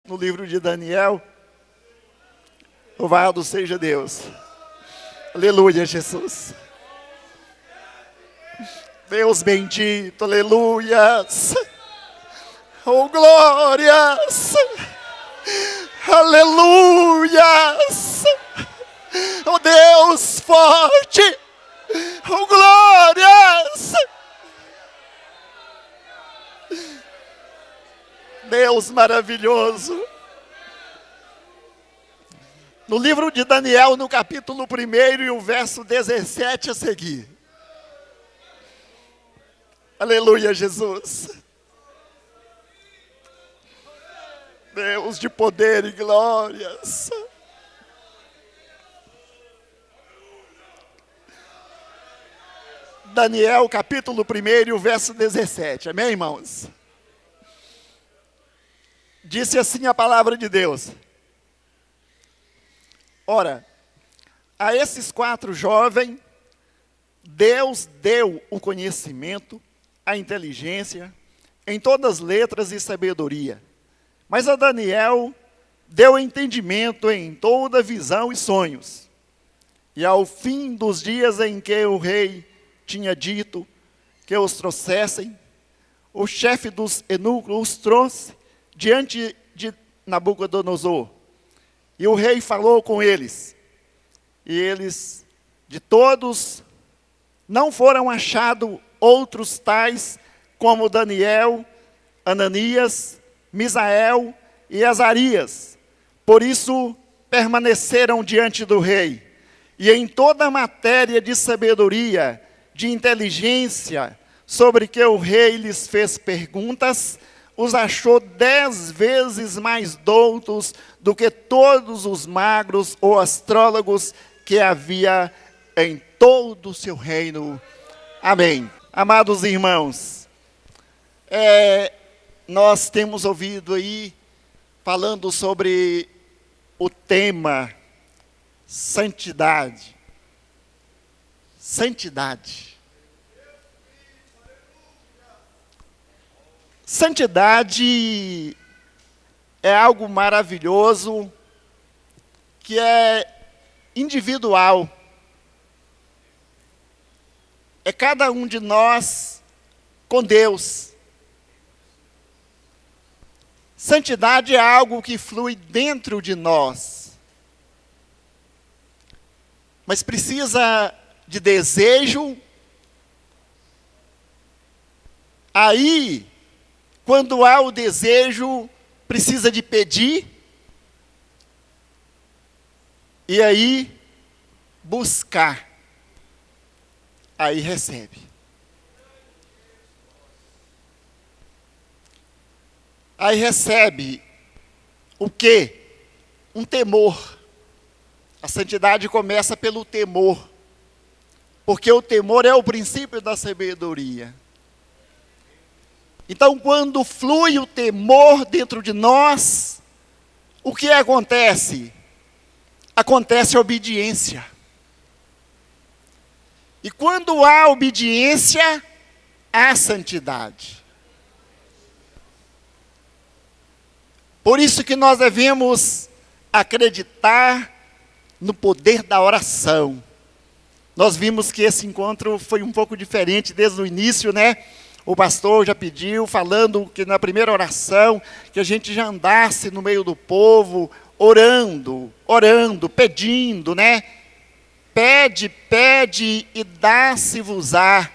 no livro de Daniel. Louvado seja Deus. Aleluia, Jesus. Deus bendito, aleluias. Oh, glórias. Aleluias. Oh, Deus forte. Oh, glórias. Deus maravilhoso. No livro de Daniel, no capítulo 1 e o verso 17 a seguir. Aleluia, Jesus. Deus de poder e glórias. Daniel, capítulo 1 e o verso 17. Amém, irmãos? Disse assim a palavra de Deus. Ora, a esses 4 jovens, Deus deu o conhecimento, a inteligência, em todas as letras e sabedoria. Mas a Daniel deu entendimento em toda visão e sonhos. E ao fim dos dias em que o rei tinha dito que os trouxessem, o chefe dos eunucos os trouxe diante de Nabucodonosor. E o rei falou com eles. E eles, de todos, não foram achados outros tais como Daniel, Ananias, Misael e Azarias. Por isso, permaneceram diante do rei. E em toda a matéria de sabedoria, de inteligência, sobre que o rei lhes fez perguntas, os achou 10 vezes mais doutos do que todos os magos ou astrólogos que havia em todo o seu reino. Amém. Amados irmãos, nós temos ouvido aí, falando sobre o tema santidade. Santidade. Santidade é algo maravilhoso, que é individual. É cada um de nós com Deus. Santidade é algo que flui dentro de nós. Mas precisa de desejo. Aí, quando há o desejo, precisa de pedir. E aí, buscar. Aí recebe. Aí recebe o quê? Um temor. A santidade começa pelo temor. Porque o temor é o princípio da sabedoria. Então, quando flui o temor dentro de nós, o que acontece? Acontece a obediência. E quando há obediência, há santidade. Por isso que nós devemos acreditar no poder da oração. Nós vimos que esse encontro foi um pouco diferente desde o início, né? O pastor já pediu, falando que na primeira oração, que a gente já andasse no meio do povo, orando, pedindo, né? Pede e dá-se-vos-á.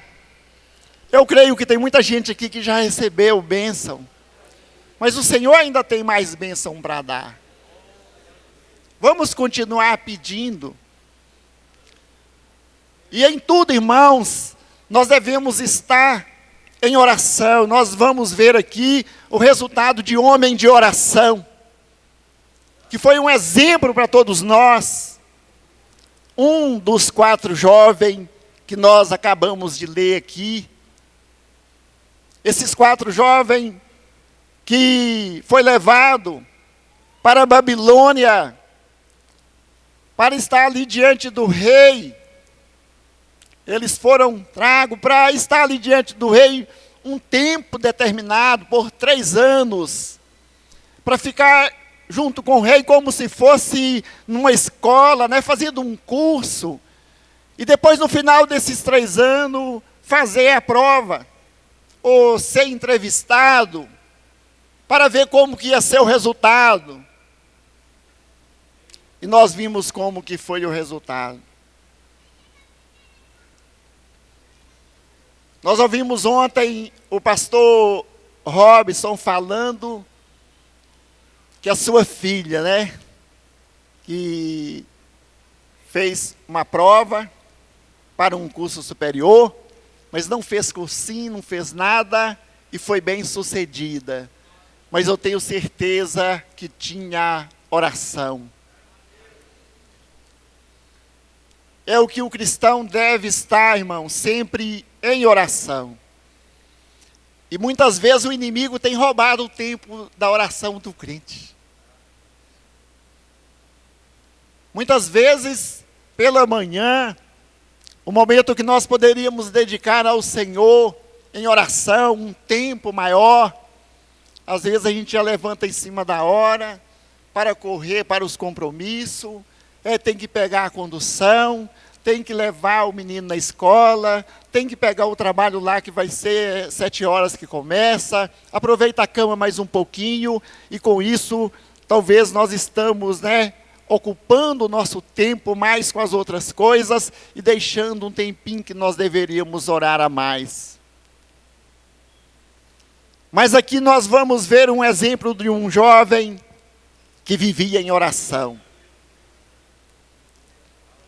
Eu creio que tem muita gente aqui que já recebeu bênção. Mas o Senhor ainda tem mais bênção para dar. Vamos continuar pedindo. E em tudo, irmãos, nós devemos estar em oração. Nós vamos ver aqui o resultado de homem de oração, que foi um exemplo para todos nós. Um dos 4 jovens que nós acabamos de ler aqui. Esses 4 jovens que foi levado para a Babilônia, para estar ali diante do rei. Eles foram tragos para estar ali diante do rei um tempo determinado, por 3 anos, para ficar junto com o rei como se fosse numa escola, né, fazendo um curso. E depois, no final desses 3 anos, fazer a prova, ou ser entrevistado, para ver como que ia ser o resultado. E nós vimos como que foi o resultado. Nós ouvimos ontem o pastor Robson falando que a sua filha, né, que fez uma prova para um curso superior, mas não fez cursinho, não fez nada e foi bem sucedida. Mas eu tenho certeza que tinha oração. É o que o cristão deve estar, irmão, sempre em oração. E muitas vezes o inimigo tem roubado o tempo da oração do crente. Muitas vezes, pela manhã, o momento que nós poderíamos dedicar ao Senhor em oração, um tempo maior, às vezes a gente já levanta em cima da hora, para correr para os compromissos, tem que pegar a condução, tem que levar o menino na escola, tem que pegar o trabalho lá que vai ser 7 horas que começa, aproveita a cama mais um pouquinho, e com isso, talvez nós estamos, ocupando o nosso tempo mais com as outras coisas, e deixando um tempinho que nós deveríamos orar a mais. Mas aqui nós vamos ver um exemplo de um jovem que vivia em oração.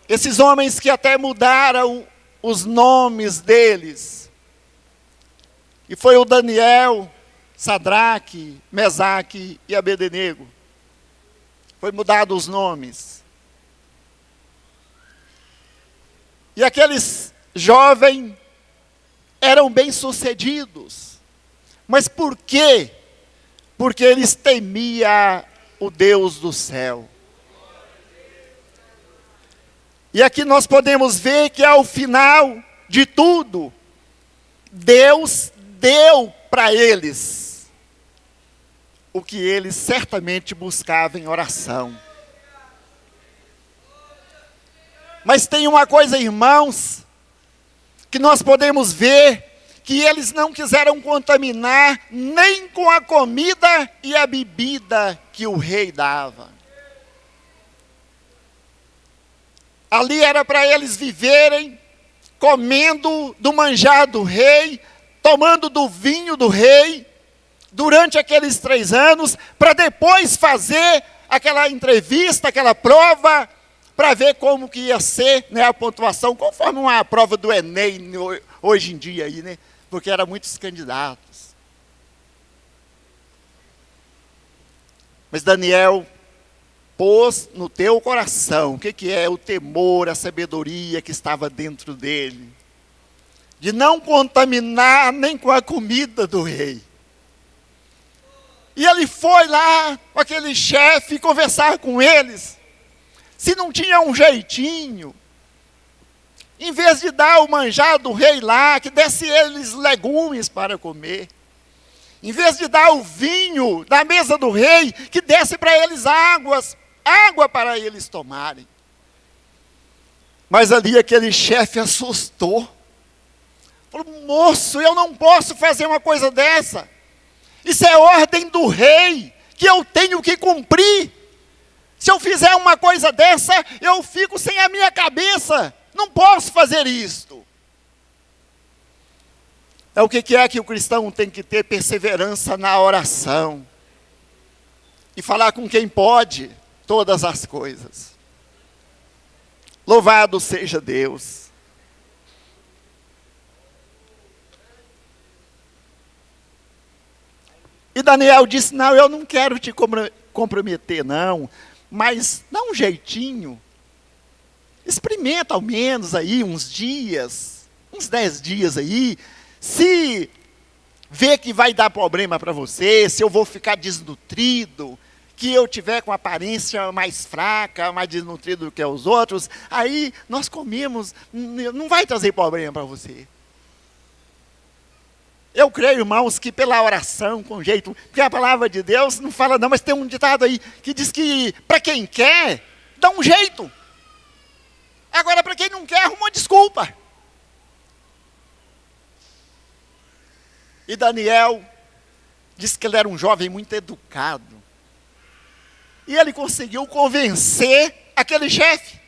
Esses homens que até mudaram os nomes deles. E foi o Daniel, Sadraque, Mesaque e Abednego. Foi mudado os nomes. E aqueles jovens eram bem-sucedidos. Mas por quê? Porque eles temiam o Deus do céu. E aqui nós podemos ver que ao final de tudo, Deus deu para eles o que eles certamente buscavam em oração. Mas tem uma coisa, irmãos, que nós podemos ver, que eles não quiseram contaminar nem com a comida e a bebida que o rei dava. Ali era para eles viverem comendo do manjar do rei, tomando do vinho do rei, durante aqueles 3 anos, para depois fazer aquela entrevista, aquela prova, para ver como que ia ser, a pontuação, conforme uma prova do Enem hoje em dia, aí, porque eram muitos candidatos. Mas Daniel pôs no teu coração, o que é o temor, a sabedoria que estava dentro dele, de não contaminar nem com a comida do rei. E ele foi lá com aquele chefe conversar com eles, se não tinha um jeitinho, em vez de dar o manjar do rei lá, que desse eles legumes para comer, em vez de dar o vinho da mesa do rei, que desse para eles água para eles tomarem. Mas ali aquele chefe assustou. Falou: moço, eu não posso fazer uma coisa dessa. Isso é ordem do rei, que eu tenho que cumprir. Se eu fizer uma coisa dessa, eu fico sem a minha cabeça. Não posso fazer isto. É o que é que o cristão tem que ter? Perseverança na oração. E falar com quem pode todas as coisas. Louvado seja Deus. E Daniel disse: não, eu não quero te comprometer não, mas dá um jeitinho. Experimenta ao menos aí uns dias, uns 10 dias aí. Se vê que vai dar problema para você, se eu vou ficar desnutrido, que eu tiver com aparência mais fraca, mais desnutrido do que os outros, aí nós comemos, não vai trazer problema para você. Eu creio, irmãos, que pela oração, com jeito, porque a palavra de Deus não fala não, mas tem um ditado aí que diz que para quem quer, dá um jeito. Agora, para quem não quer, arruma uma desculpa. E Daniel disse que ele era um jovem muito educado. E ele conseguiu convencer aquele chefe.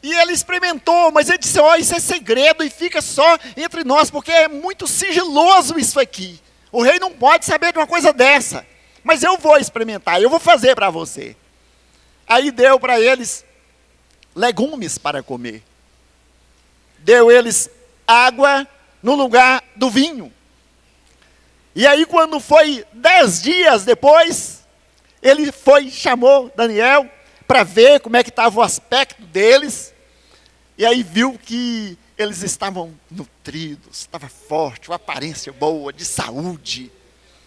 E ele experimentou, mas ele disse, isso é segredo e fica só entre nós, porque é muito sigiloso isso aqui. O rei não pode saber de uma coisa dessa. Mas eu vou experimentar, eu vou fazer para você. Aí deu para eles legumes para comer. Deu eles água no lugar do vinho. E aí quando foi 10 dias depois, ele chamou Daniel para ver como é que estava o aspecto deles, e aí viu que eles estavam nutridos, estava forte, uma aparência boa, de saúde.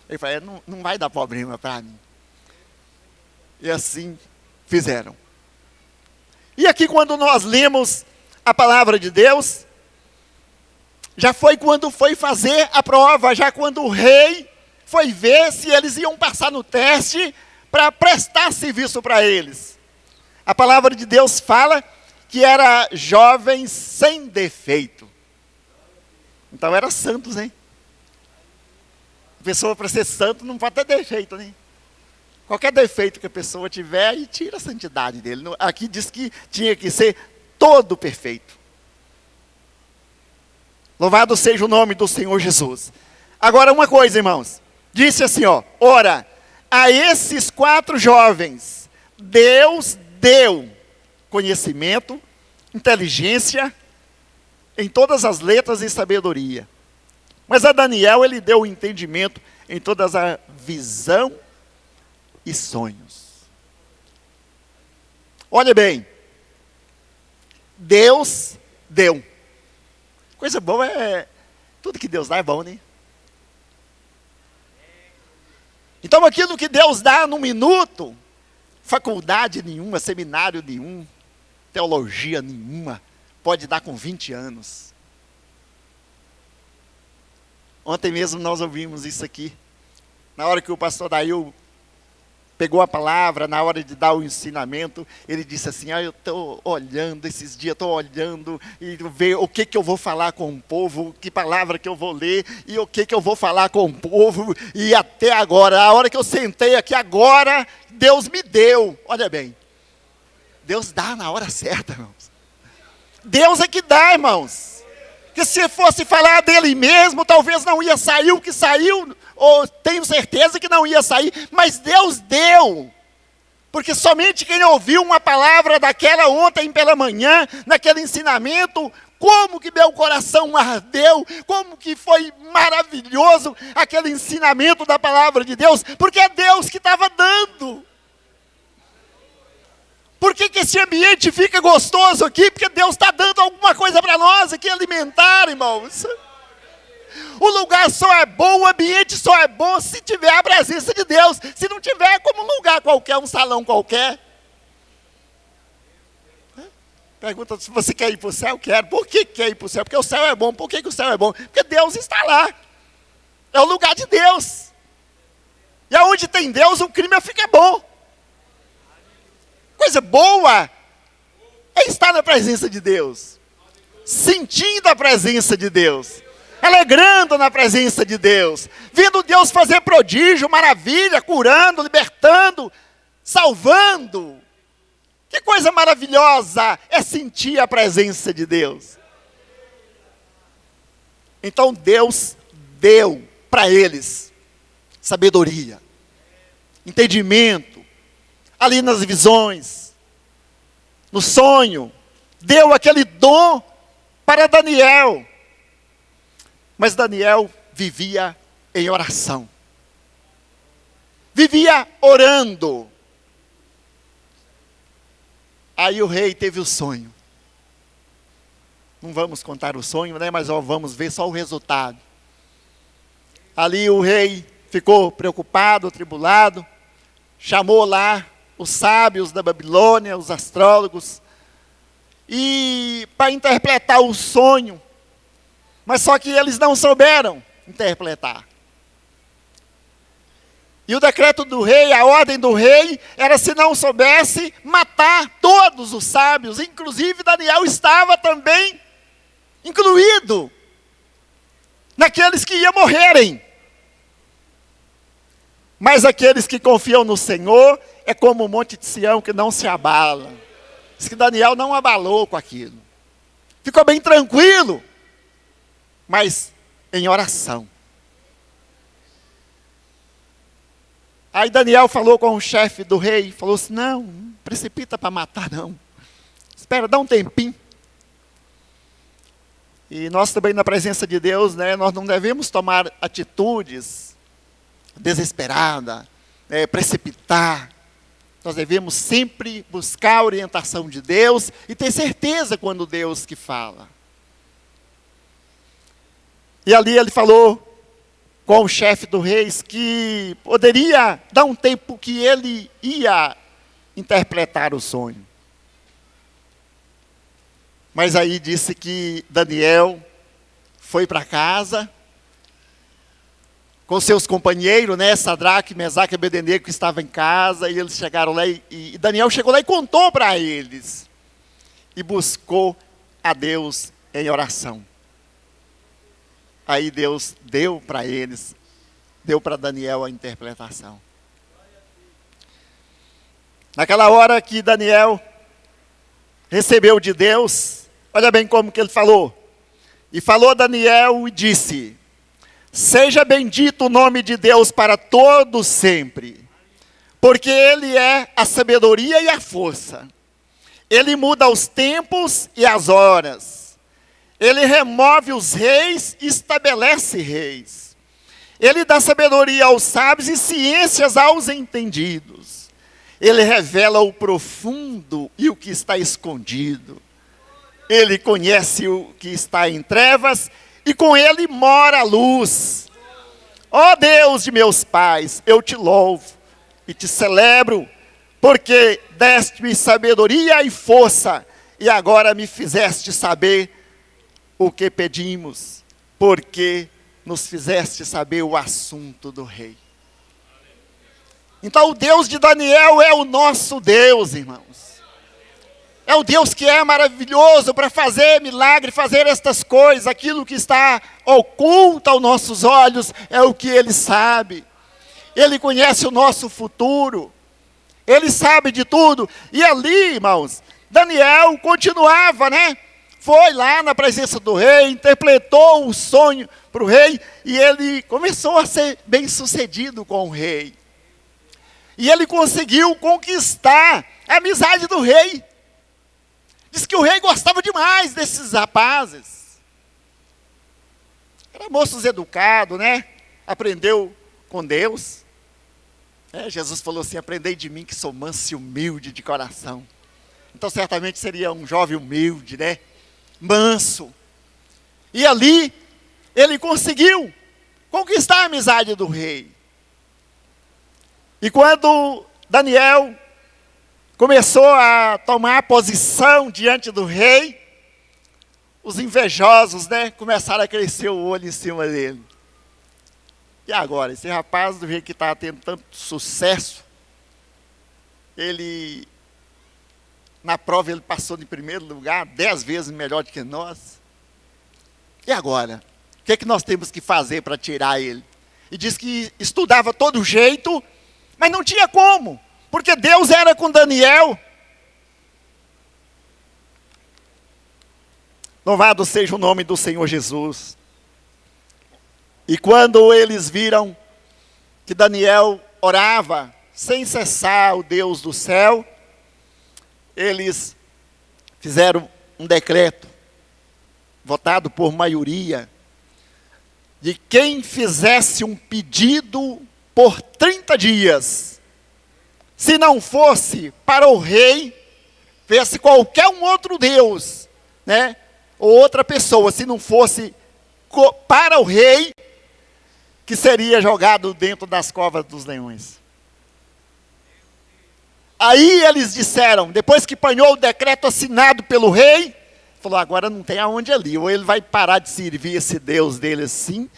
Ele falou, não vai dar problema para mim. E assim fizeram. E aqui quando nós lemos a palavra de Deus, já foi quando foi fazer a prova, já quando o rei foi ver se eles iam passar no teste para prestar serviço para eles. A palavra de Deus fala que era jovens sem defeito. Então eram santos, hein? A pessoa para ser santo não pode ter defeito, né? Qualquer defeito que a pessoa tiver, aí tira a santidade dele. Aqui diz que tinha que ser todo perfeito. Louvado seja o nome do Senhor Jesus. Agora uma coisa, irmãos. Disse assim, ora, a esses 4 jovens, Deus deu conhecimento, inteligência, em todas as letras e sabedoria. Mas a Daniel, ele deu o entendimento em todas a visão e sonhos. Olha bem, Deus deu. Coisa boa tudo que Deus dá é bom, né? Então aquilo que Deus dá num minuto, faculdade nenhuma, seminário nenhum, teologia nenhuma, pode dar com 20 anos. Ontem mesmo nós ouvimos isso aqui. Na hora que o pastor Dail pegou a palavra, na hora de dar o ensinamento, ele disse assim, eu estou olhando, esses dias estou olhando, e ver o que eu vou falar com o povo, que palavra que eu vou ler, e o que eu vou falar com o povo, e até agora, a hora que eu sentei aqui agora, Deus me deu. Olha bem, Deus dá na hora certa, irmãos. Deus é que dá, irmãos. Que se fosse falar dele mesmo, talvez não ia sair o que saiu, ou tenho certeza que não ia sair, mas Deus deu. Porque somente quem ouviu uma palavra daquela ontem pela manhã, naquele ensinamento, como que meu coração ardeu, como que foi maravilhoso aquele ensinamento da palavra de Deus, porque é Deus que estava dando. Por que esse ambiente fica gostoso aqui? Porque Deus está dando alguma coisa para nós aqui alimentar, irmãos. O lugar só é bom, o ambiente só é bom se tiver a presença de Deus. Se não tiver, é como um lugar qualquer, um salão qualquer. Pergunta se você quer ir para o céu? Quero. Por que quer ir para o céu? Porque o céu é bom. Por que o céu é bom? Porque Deus está lá. É o lugar de Deus. E aonde tem Deus, o clima fica bom. Coisa boa é estar na presença de Deus, sentindo a presença de Deus, alegrando na presença de Deus, vendo Deus fazer prodígio, maravilha, curando, libertando, salvando. Que coisa maravilhosa é sentir a presença de Deus. Então Deus deu para eles sabedoria, entendimento, ali nas visões, no sonho, deu aquele dom para Daniel. Mas Daniel vivia em oração. Vivia orando. Aí o rei teve o sonho. Não vamos contar o sonho, né? Mas vamos ver só o resultado. Ali o rei ficou preocupado, atribulado. Chamou lá os sábios da Babilônia, os astrólogos, e para interpretar o sonho. Mas só que eles não souberam interpretar. E o decreto do rei, a ordem do rei, era, se não soubesse, matar todos os sábios. Inclusive Daniel estava também incluído naqueles que iam morrerem. Mas aqueles que confiam no Senhor é como o monte de Sião que não se abala. Diz que Daniel não abalou com aquilo. Ficou bem tranquilo, mas em oração. Aí Daniel falou com o chefe do rei, falou assim, não precipita para matar não. Espera, dá um tempinho. E nós também na presença de Deus, né, nós não devemos tomar atitudes desesperadas, precipitar. Nós devemos sempre buscar a orientação de Deus e ter certeza quando Deus que fala. E ali ele falou com o chefe do rei que poderia dar um tempo que ele ia interpretar o sonho. Mas aí disse que Daniel foi para casa com seus companheiros, né, Sadraque, Mesaque e Abednego, que estavam em casa, e eles chegaram lá, e Daniel chegou lá e contou para eles, e buscou a Deus em oração. Aí Deus deu para eles, deu para Daniel a interpretação. Naquela hora que Daniel recebeu de Deus, olha bem como que ele falou. E falou Daniel e disse, seja bendito o nome de Deus para todos sempre, porque Ele é a sabedoria e a força. Ele muda os tempos e as horas. Ele remove os reis e estabelece reis. Ele dá sabedoria aos sábios e ciências aos entendidos. Ele revela o profundo e o que está escondido. Ele conhece o que está em trevas e com ele mora a luz. Ó Deus de meus pais, eu te louvo e te celebro, porque deste-me sabedoria e força, e agora me fizeste saber o que pedimos, porque nos fizeste saber o assunto do rei. Então o Deus de Daniel é o nosso Deus, irmãos. É o Deus que é maravilhoso para fazer milagre, fazer estas coisas. Aquilo que está oculto aos nossos olhos é o que Ele sabe. Ele conhece o nosso futuro. Ele sabe de tudo. E ali, irmãos, Daniel continuava, né? Foi lá na presença do rei, interpretou o sonho para o rei, e ele começou a ser bem sucedido com o rei. E ele conseguiu conquistar a amizade do rei. Diz que o rei gostava demais desses rapazes. Eram moços educados, né? Aprendeu com Deus. Jesus falou assim, aprendei de mim que sou manso e humilde de coração. Então certamente seria um jovem humilde, né? Manso. E ali, ele conseguiu conquistar a amizade do rei. E quando Daniel começou a tomar posição diante do rei, os invejosos, né, começaram a crescer o olho em cima dele. E agora, esse rapaz do rei que está tendo tanto sucesso, ele, na prova ele passou em primeiro lugar, 10 vezes melhor do que nós. E agora? O que é que nós temos que fazer para tirar ele? E diz que estudava todo jeito, mas não tinha como, porque Deus era com Daniel. Louvado seja o nome do Senhor Jesus. E quando eles viram que Daniel orava sem cessar o Deus do céu, eles fizeram um decreto, votado por maioria, de quem fizesse um pedido por 30 dias, se não fosse para o rei, fosse qualquer um outro Deus, né? Ou outra pessoa, se não fosse para o rei, que seria jogado dentro das covas dos leões. Aí eles disseram, depois que apanhou o decreto assinado pelo rei, falou, agora não tem aonde ali, ou ele vai parar de servir esse Deus dele assim,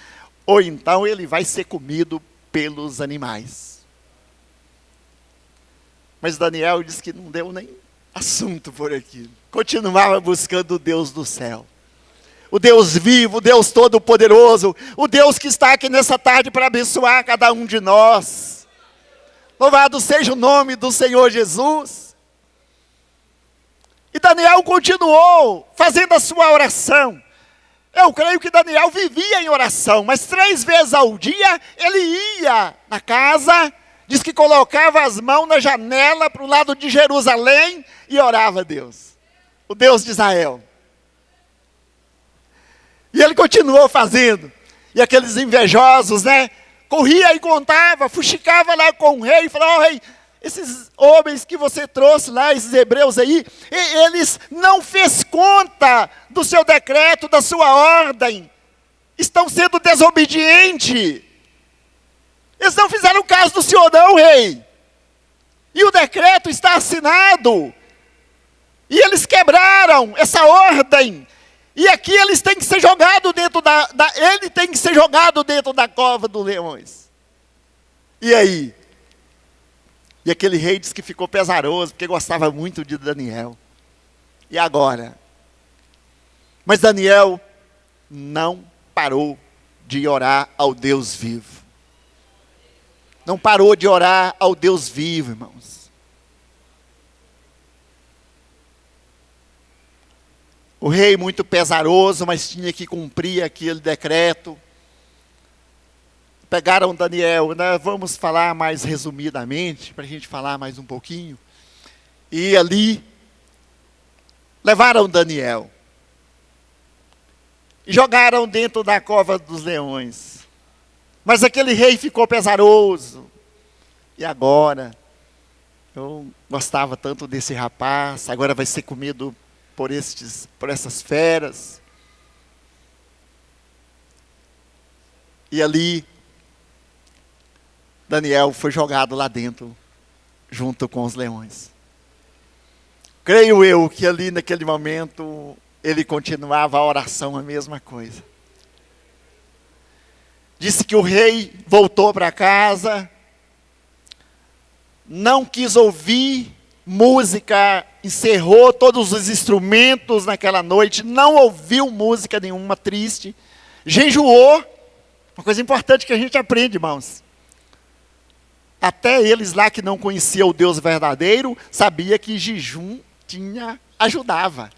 ou então ele vai ser comido pelos animais. Mas Daniel disse que não deu nem assunto por aquilo. Continuava buscando o Deus do céu. O Deus vivo, o Deus todo-poderoso, o Deus que está aqui nessa tarde para abençoar cada um de nós. Louvado seja o nome do Senhor Jesus. E Daniel continuou fazendo a sua oração. Eu creio que Daniel vivia em oração, mas 3 vezes ao dia ele ia na casa, diz que colocava as mãos na janela para o lado de Jerusalém e orava a Deus, o Deus de Israel. E ele continuou fazendo. E aqueles invejosos, corria e contava, fuxicava lá com o rei, e falava, rei, esses homens que você trouxe lá, esses hebreus aí, eles não fez conta do seu decreto, da sua ordem, estão sendo desobedientes. Eles não fizeram caso do senhor não, rei. E o decreto está assinado. E eles quebraram essa ordem. E aqui eles têm que ser jogados dentro ele tem que ser jogado dentro da cova dos leões. E aí? E aquele rei disse que ficou pesaroso, porque gostava muito de Daniel. E agora? Mas Daniel não parou de orar ao Deus vivo. Não parou de orar ao Deus vivo, irmãos. O rei muito pesaroso, mas tinha que cumprir aquele decreto. Pegaram Daniel, vamos falar mais resumidamente, para a gente falar mais um pouquinho. E ali, levaram Daniel. E jogaram dentro da cova dos leões. Mas aquele rei ficou pesaroso. E agora? Eu gostava tanto desse rapaz, agora vai ser comido por essas feras. E ali, Daniel foi jogado lá dentro, junto com os leões. Creio eu que ali naquele momento, ele continuava a oração, a mesma coisa. Disse que o rei voltou para casa, não quis ouvir música, encerrou todos os instrumentos naquela noite, não ouviu música nenhuma triste, jejuou. Uma coisa importante que a gente aprende, irmãos. Até eles lá que não conheciam o Deus verdadeiro, sabia que jejum ajudava.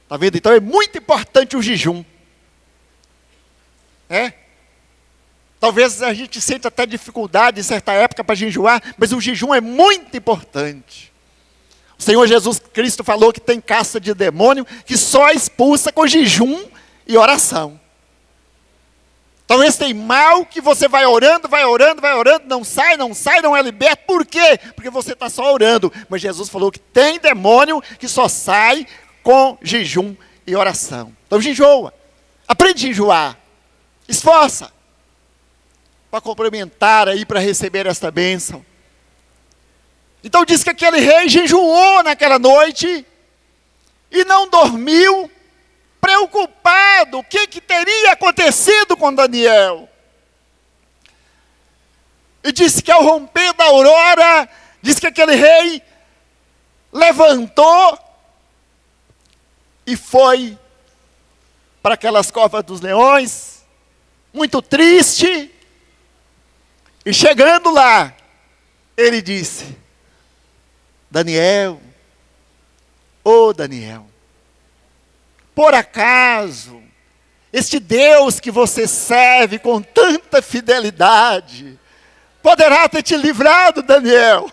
Está vendo? Então é muito importante o jejum. Talvez a gente sente até dificuldade em certa época para jejuar, mas o jejum é muito importante. O Senhor Jesus Cristo falou que tem caça de demônio que só expulsa com jejum e oração. Talvez tem mal que você vai orando, não sai, não é liberto. Por quê? Porque você está só orando. Mas Jesus falou que tem demônio que só sai com jejum e oração. Então jejua. Aprende a jejuar. Esforça. Para complementar aí, para receber esta bênção. Então diz que aquele rei jejuou naquela noite e não dormiu, preocupado, o que teria acontecido com Daniel. E disse que ao romper da aurora, diz que aquele rei levantou e foi para aquelas covas dos leões, muito triste. E chegando lá, ele disse, Daniel, Daniel, por acaso, este Deus que você serve com tanta fidelidade, poderá ter te livrado, Daniel?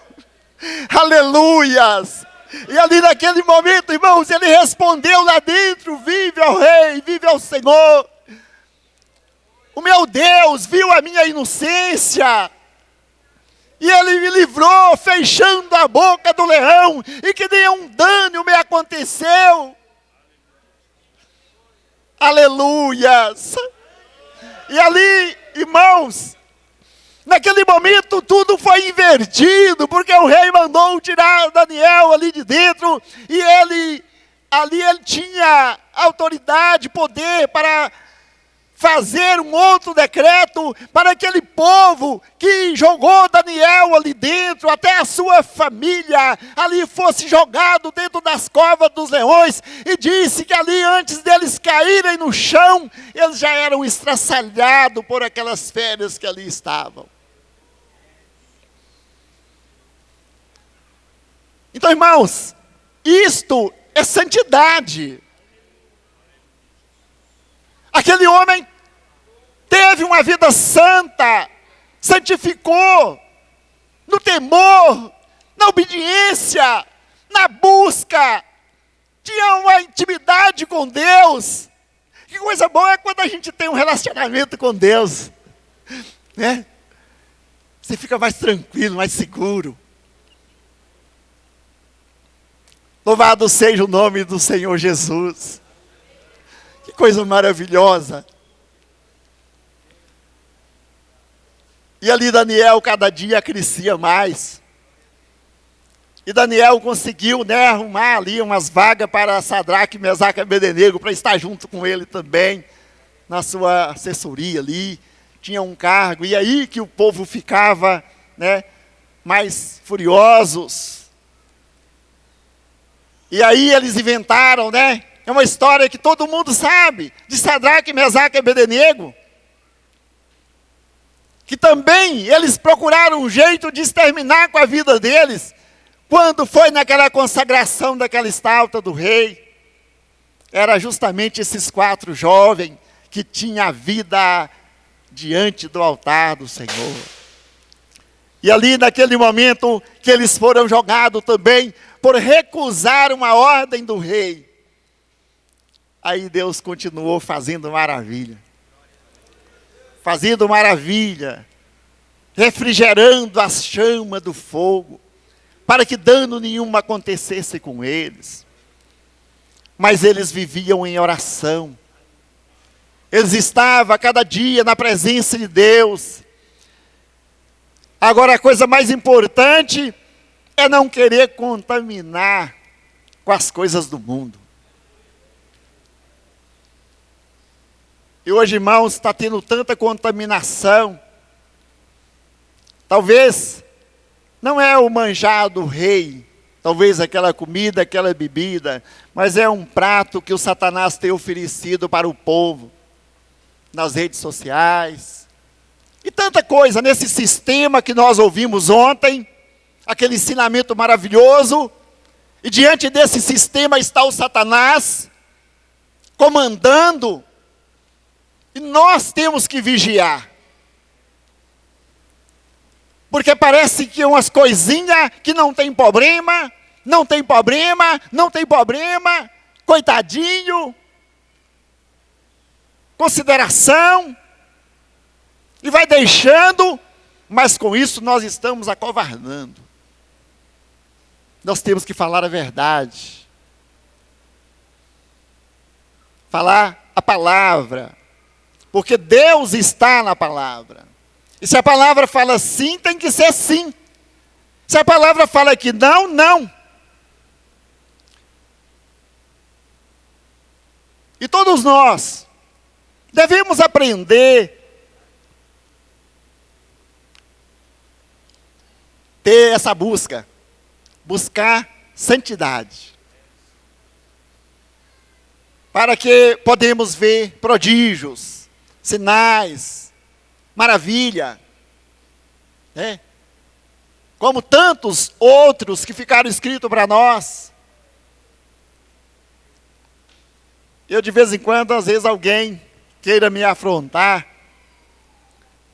Aleluias! E ali naquele momento, irmãos, ele respondeu lá dentro, vive ao Rei, vive ao Senhor. O meu Deus viu a minha inocência. E ele me livrou, fechando a boca do leão, e que nenhum dano me aconteceu. Aleluias! E ali, irmãos, naquele momento tudo foi invertido, porque o rei mandou tirar Daniel ali de dentro, e ele ali ele tinha autoridade, poder para fazer um outro decreto para aquele povo que jogou Daniel ali dentro, até a sua família ali fosse jogado dentro das covas dos leões, e disse que ali antes deles caírem no chão, eles já eram estraçalhados por aquelas feras que ali estavam. Então, irmãos, isto é santidade. Aquele homem teve uma vida santa, santificou, no temor, na obediência, na busca, tinha uma intimidade com Deus. Que coisa boa é quando a gente tem um relacionamento com Deus, né? Você fica mais tranquilo, mais seguro. Louvado seja o nome do Senhor Jesus. Que coisa maravilhosa. E ali Daniel cada dia crescia mais. E Daniel conseguiu, né, arrumar ali umas vagas para Sadraque, Mesaque e Abednego, para estar junto com ele também, na sua assessoria ali. Tinha um cargo, e aí que o povo ficava, né, mais furiosos. E aí eles inventaram, né? É uma história que todo mundo sabe, de Sadraque, Mesaque e Abednego, que também eles procuraram um jeito de exterminar com a vida deles, quando foi naquela consagração daquela estátua do rei. Era justamente esses 4 jovens que tinham a vida diante do altar do Senhor. E ali naquele momento que eles foram jogados também, por recusar uma ordem do rei. Aí Deus continuou fazendo maravilha. Fazendo maravilha. Refrigerando as chamas do fogo. Para que dano nenhum acontecesse com eles. Mas eles viviam em oração. Eles estavam a cada dia na presença de Deus. Agora a coisa mais importante é não querer contaminar com as coisas do mundo. E hoje, irmãos, está tendo tanta contaminação. Talvez não é o manjar do rei, talvez aquela comida, aquela bebida, mas é um prato que o Satanás tem oferecido para o povo, nas redes sociais. E tanta coisa nesse sistema que nós ouvimos ontem, aquele ensinamento maravilhoso, e diante desse sistema está o Satanás, comandando, e nós temos que vigiar. Porque parece que umas coisinhas que não tem problema, não tem problema, não tem problema, coitadinho, consideração, e vai deixando, mas com isso nós estamos acovardando. Nós temos que falar a verdade. Falar a palavra. Porque Deus está na palavra. E se a palavra fala sim, tem que ser sim. Se a palavra fala que não, não. E todos nós devemos aprender ter essa busca. Buscar santidade. Para que podemos ver prodígios, sinais, maravilha. Né? Como tantos outros que ficaram escritos para nós. Eu de vez em quando, às vezes alguém queira me afrontar,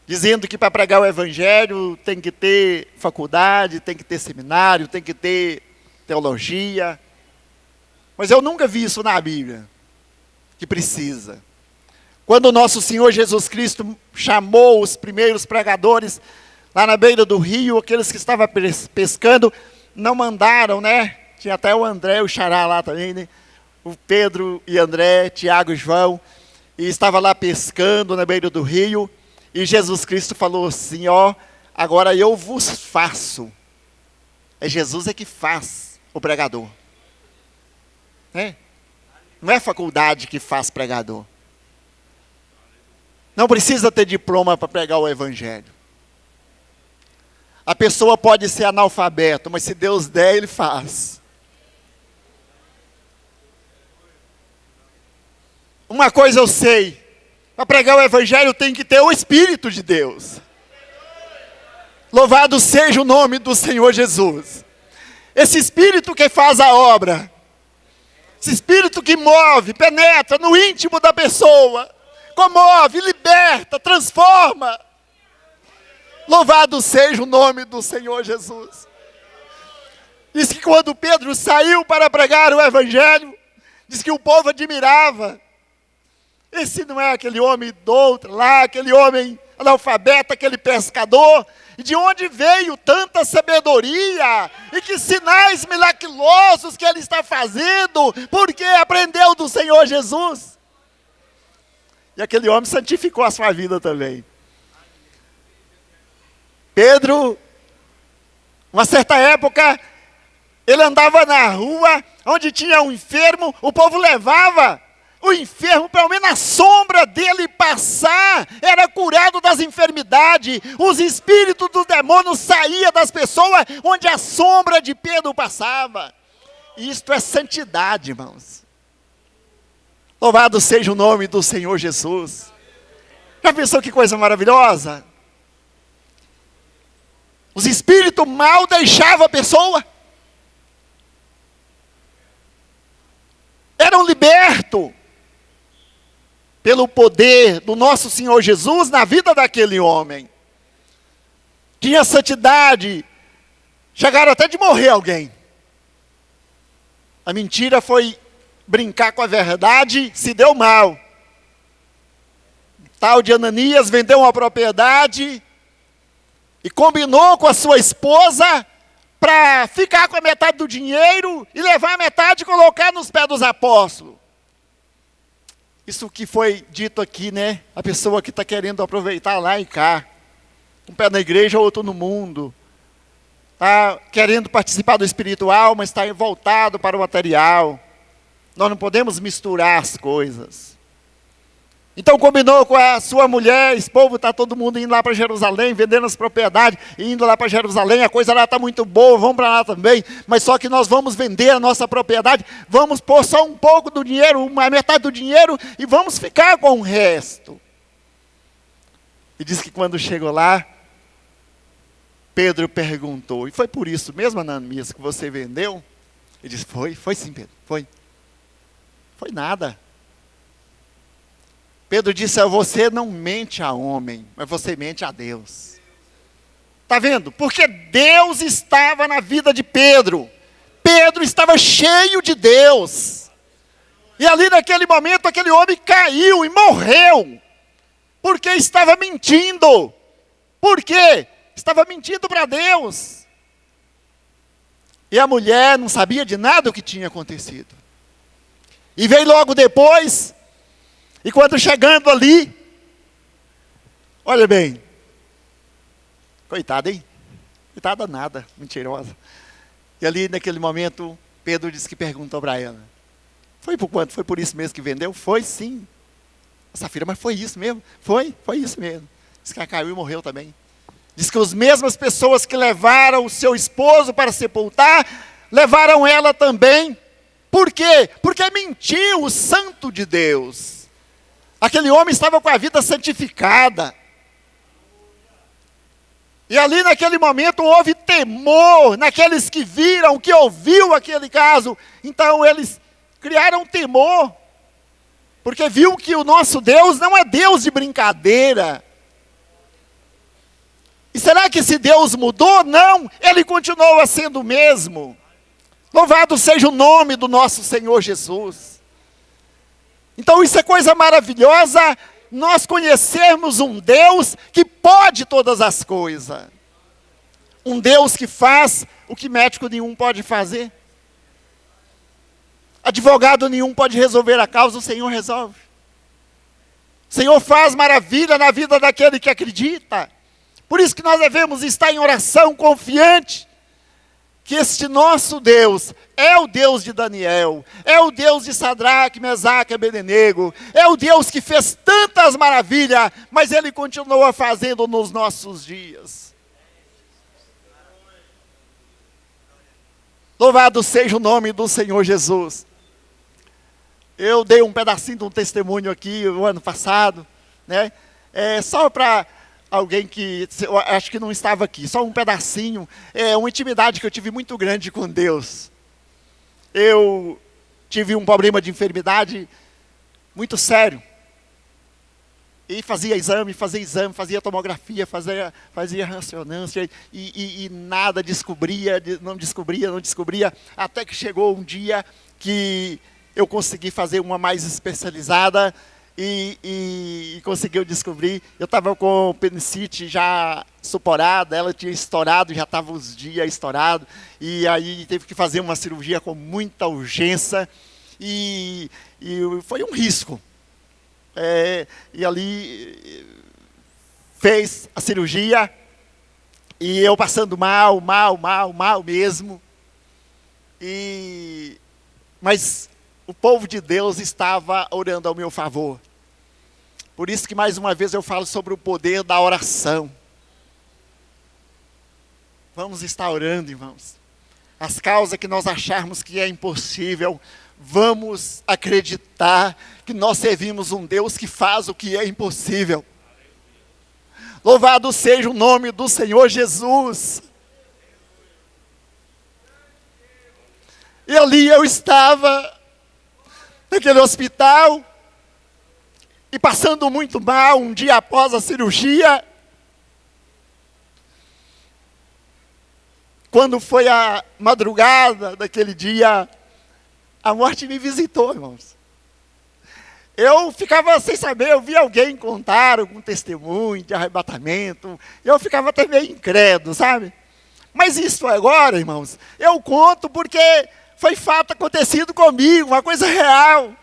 dizendo que para pregar o evangelho tem que ter faculdade, tem que ter seminário, tem que ter teologia. Mas eu nunca vi isso na Bíblia, que precisa. Quando o nosso Senhor Jesus Cristo chamou os primeiros pregadores, lá na beira do rio, aqueles que estavam pescando, não mandaram, né? Tinha até o André, o Xará lá também, né? O Pedro e André, Tiago e João, e estava lá pescando na beira do rio, e Jesus Cristo falou assim, ó, agora eu vos faço. É Jesus é que faz o pregador. Né? Não é faculdade que faz pregador. Não precisa ter diploma para pregar o evangelho. A pessoa pode ser analfabeto, mas se Deus der, Ele faz. Uma coisa eu sei, para pregar o evangelho tem que ter o Espírito de Deus. Louvado seja o nome do Senhor Jesus. Esse Espírito que faz a obra. Esse Espírito que move, penetra no íntimo da pessoa. Comove, liberta, transforma. Louvado seja o nome do Senhor Jesus. Diz que quando Pedro saiu para pregar o evangelho, diz que o povo admirava. Esse não é aquele homem douto lá, aquele homem analfabeto, aquele pescador. E de onde veio tanta sabedoria? E que sinais miraculosos que ele está fazendo? Porque aprendeu do Senhor Jesus. E aquele homem santificou a sua vida também. Pedro, uma certa época, ele andava na rua, onde tinha um enfermo, o povo levava o enfermo, pelo menos a sombra dele passar, era curado das enfermidades. Os espíritos dos demônios saíam das pessoas, onde a sombra de Pedro passava. Isto é santidade, irmãos. Louvado seja o nome do Senhor Jesus. Já pensou que coisa maravilhosa? Os espíritos mal deixavam a pessoa. Eram libertos pelo poder do nosso Senhor Jesus na vida daquele homem. Tinha santidade. Chegaram até de morrer alguém. A mentira foi brincar com a verdade, se deu mal. Tal de Ananias vendeu uma propriedade e combinou com a sua esposa para ficar com a metade do dinheiro e levar a metade e colocar nos pés dos apóstolos. Isso que foi dito aqui, né? A pessoa que está querendo aproveitar lá e cá. Um pé na igreja, outro no mundo. Está querendo participar do espiritual, mas está voltado para o material. Nós não podemos misturar as coisas. Então combinou com a sua mulher, esse povo está todo mundo indo lá para Jerusalém, vendendo as propriedades, indo lá para Jerusalém, a coisa lá está muito boa, vamos para lá também, mas só que nós vamos vender a nossa propriedade, vamos pôr só um pouco do dinheiro, uma metade do dinheiro, e vamos ficar com o resto. E diz que quando chegou lá, Pedro perguntou, e foi por isso mesmo, Ananias, que você vendeu? Ele disse, foi sim, Pedro, foi. Foi nada. Pedro disse, você não mente a homem, mas você mente a Deus. Está vendo? Porque Deus estava na vida de Pedro. Pedro estava cheio de Deus. E ali naquele momento, aquele homem caiu e morreu. Porque estava mentindo. Por quê? Estava mentindo para Deus. E a mulher não sabia de nada o que tinha acontecido. E veio logo depois... E quando chegando ali, olha bem, coitada, hein? Coitada nada, mentirosa. E ali naquele momento, Pedro disse que perguntou para ela, foi por quanto? Foi por isso mesmo que vendeu? Foi sim. Safira, mas foi isso mesmo? Foi isso mesmo. Diz que ela caiu e morreu também. Diz que as mesmas pessoas que levaram o seu esposo para sepultar, levaram ela também. Por quê? Porque mentiu o santo de Deus. Aquele homem estava com a vida santificada. E ali naquele momento houve temor naqueles que viram, que ouviu aquele caso. Então eles criaram temor. Porque viu que o nosso Deus não é Deus de brincadeira. E será que esse Deus mudou? Não, ele continua sendo o mesmo. Louvado seja o nome do nosso Senhor Jesus. Então isso é coisa maravilhosa, nós conhecermos um Deus que pode todas as coisas. Um Deus que faz o que médico nenhum pode fazer. Advogado nenhum pode resolver a causa, o Senhor resolve. O Senhor faz maravilha na vida daquele que acredita. Por isso que nós devemos estar em oração confiante, que este nosso Deus é o Deus de Daniel, é o Deus de Sadraque, Mesaque e Abednego, é o Deus que fez tantas maravilhas, mas Ele continua fazendo nos nossos dias. Louvado seja o nome do Senhor Jesus. Eu dei um pedacinho de um testemunho aqui o ano passado, né? Só para alguém que eu acho que não estava aqui, só um pedacinho, uma intimidade que eu tive muito grande com Deus. Eu tive um problema de enfermidade muito sério. E fazia exame, fazia tomografia, fazia ressonância, e nada não descobria, até que chegou um dia que eu consegui fazer uma mais especializada, e conseguiu descobrir. Eu estava com apendicite já suporada, ela tinha estourado, já estava os dias estourado, e aí teve que fazer uma cirurgia com muita urgência, e foi um risco. E ali fez a cirurgia, e eu passando mal mesmo, mas o povo de Deus estava orando ao meu favor. Por isso que mais uma vez eu falo sobre o poder da oração. Vamos estar orando, irmãos. As causas que nós acharmos que é impossível, vamos acreditar que nós servimos um Deus que faz o que é impossível. Louvado seja o nome do Senhor Jesus. E ali eu estava, naquele hospital, e passando muito mal, um dia após a cirurgia. Quando foi a madrugada daquele dia, a morte me visitou, irmãos. Eu ficava sem saber, eu vi alguém contar algum testemunho de arrebatamento, eu ficava até meio incrédulo, sabe? Mas isso agora, irmãos, eu conto porque foi fato acontecido comigo, uma coisa real.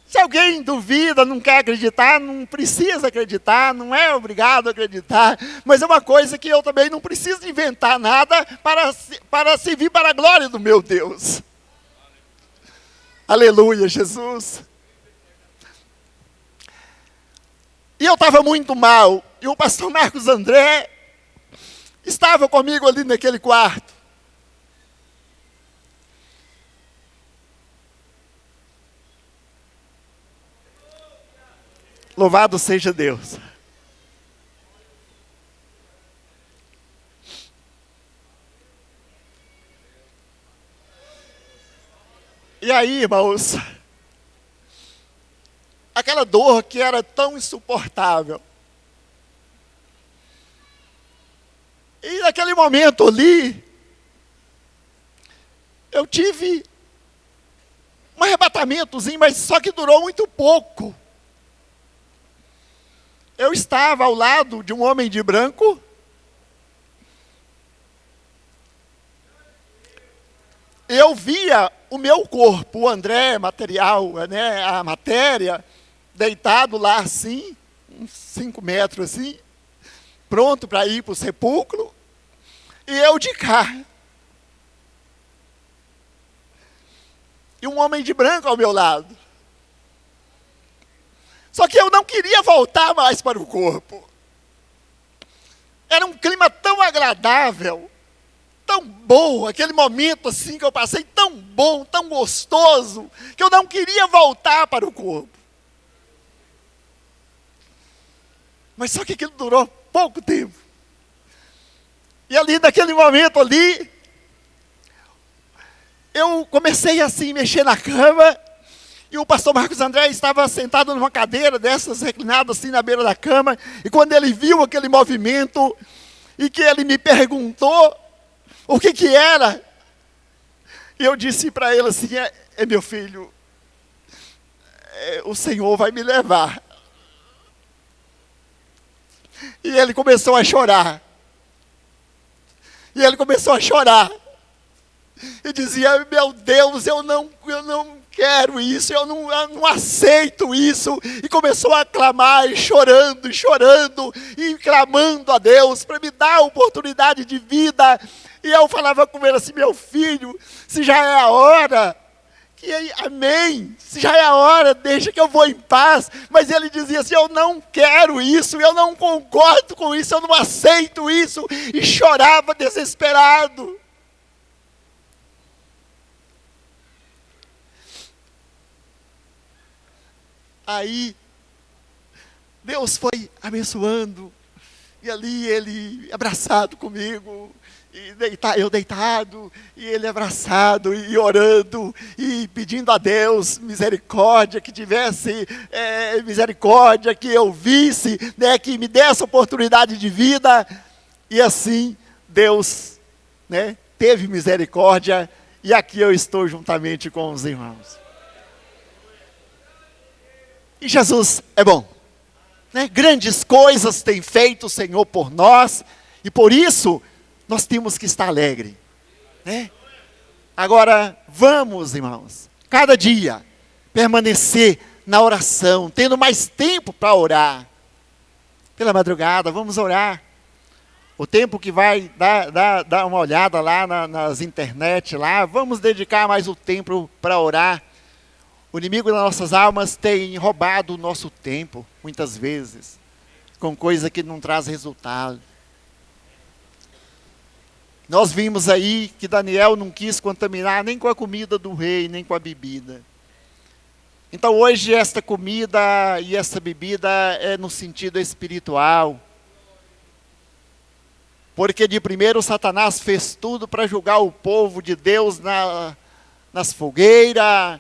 Se alguém duvida, não quer acreditar, não precisa acreditar, não é obrigado a acreditar, mas é uma coisa que eu também não preciso inventar nada para servir para a glória do meu Deus. Aleluia, Jesus. E eu estava muito mal, e o pastor Marcos André estava comigo ali naquele quarto. Louvado seja Deus. E aí, irmãos, aquela dor que era tão insuportável. E naquele momento ali, eu tive um arrebatamentozinho, mas só que durou muito pouco. Eu estava ao lado de um homem de branco, eu via o meu corpo, o André, material, né, a matéria, deitado lá assim, uns 5 metros assim, pronto para ir para o sepulcro, e eu de cá. E um homem de branco ao meu lado. Só que eu não queria voltar mais para o corpo. Era um clima tão agradável, tão bom, aquele momento assim que eu passei, tão bom, tão gostoso, que eu não queria voltar para o corpo. Mas só que aquilo durou pouco tempo. E ali, naquele momento ali, eu comecei assim, mexer na cama, e o pastor Marcos André estava sentado numa cadeira dessas, reclinado assim na beira da cama, e quando ele viu aquele movimento, e que ele me perguntou o que era, e eu disse para ele assim, meu filho, o Senhor vai me levar. E ele começou a chorar. E ele começou a chorar. E dizia, meu Deus, eu não quero isso, eu não aceito isso. E começou a clamar, e chorando, e clamando a Deus para me dar a oportunidade de vida. E eu falava com ele assim: meu filho, se já é a hora, amém, se já é a hora, deixa que eu vou em paz. Mas ele dizia assim: eu não quero isso, eu não concordo com isso, eu não aceito isso. E chorava desesperado. Aí, Deus foi abençoando, e ali ele abraçado comigo, e eu deitado, e ele abraçado, e orando, e pedindo a Deus misericórdia, que tivesse misericórdia, que eu visse, né, que me desse oportunidade de vida. E assim, Deus, né, teve misericórdia, e aqui eu estou juntamente com os irmãos. E Jesus é bom, né? Grandes coisas tem feito o Senhor por nós, e por isso nós temos que estar alegre, né? Agora, vamos, irmãos, cada dia permanecer na oração, tendo mais tempo para orar. Pela madrugada, vamos orar. O tempo que vai dar uma olhada lá nas internet, lá, vamos dedicar mais o tempo para orar. O inimigo das nossas almas tem roubado o nosso tempo, muitas vezes, com coisa que não traz resultado. Nós vimos aí que Daniel não quis contaminar nem com a comida do rei, nem com a bebida. Então hoje esta comida e essa bebida é no sentido espiritual. Porque de primeiro Satanás fez tudo para julgar o povo de Deus nas fogueiras,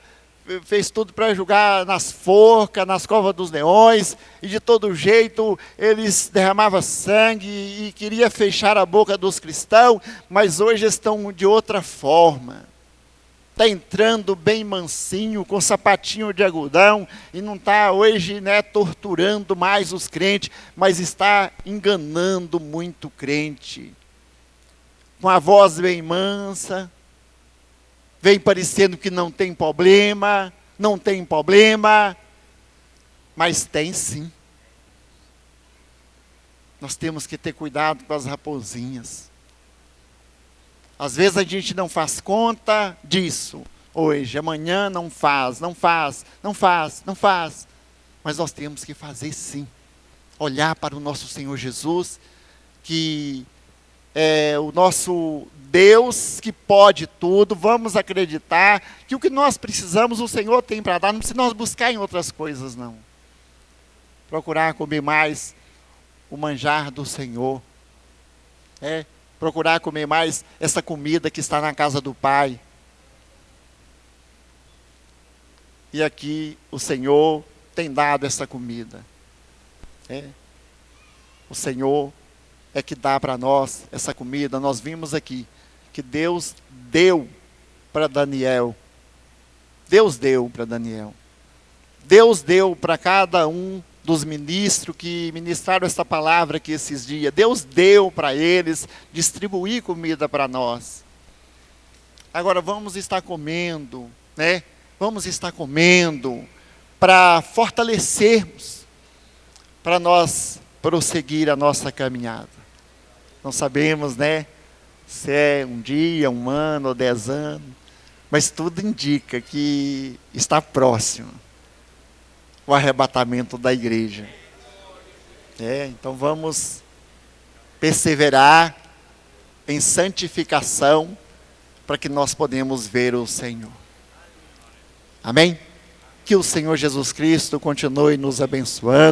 fez tudo para julgar nas forcas, nas covas dos leões, e de todo jeito eles derramavam sangue e queria fechar a boca dos cristãos, mas hoje estão de outra forma. Está entrando bem mansinho, com sapatinho de algodão, e não está hoje, né, torturando mais os crentes, mas está enganando muito crente. Com a voz bem mansa, vem parecendo que não tem problema, mas tem sim. Nós temos que ter cuidado com as raposinhas. Às vezes a gente não faz conta disso hoje, amanhã não faz. Mas nós temos que fazer sim. Olhar para o nosso Senhor Jesus, que é o nosso Deus que pode tudo. Vamos acreditar que o que nós precisamos o Senhor tem para dar. Não precisa nós buscar em outras coisas, não. Procurar comer mais o manjar do Senhor. Procurar comer mais essa comida que está na casa do Pai. E aqui o Senhor tem dado essa comida. O Senhor é que dá para nós essa comida. Nós vimos aqui que Deus deu para Daniel. Deus deu para Daniel. Deus deu para cada um dos ministros que ministraram essa palavra aqui esses dias. Deus deu para eles distribuir comida para nós. Agora vamos estar comendo, né? Vamos estar comendo para fortalecermos, para nós prosseguir a nossa caminhada. Não sabemos, né, se é um dia, um ano ou 10 anos, mas tudo indica que está próximo o arrebatamento da igreja. Então vamos perseverar em santificação para que nós podemos ver o Senhor. Amém? Que o Senhor Jesus Cristo continue nos abençoando.